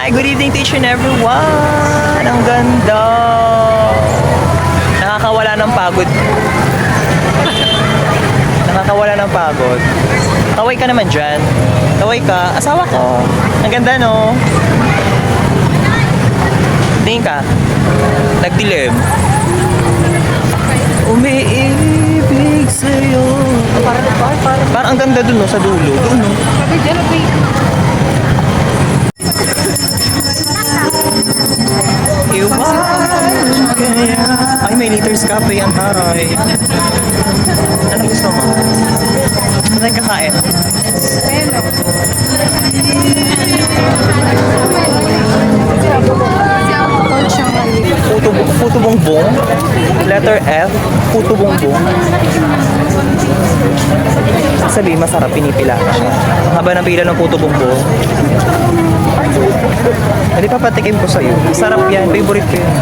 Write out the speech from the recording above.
Hi, good evening to each and everyone. Ang ganda. Nakakawala ng pagod. Nakakawala ng pagod. Kaway ka naman dyan. Kaway ka. Asawa ko. Ang ganda, no? Tingin ka. Nagdilim. Umiibig sa'yo. Parang ang ganda dun, no? Sa dulo. Dun, no? Iwan kaya. Ay, may liters cafe ang taray. Ano gusto mo? Ano tayo kakain? Puto bongbong. Letter F. Puto bongbong. Sabihin, masarap, pinipila ka siya. Haba ng pila ng puto bongbong. Hindi pa patikim ko sa'yo. Sarap yan. Favorite ko yan.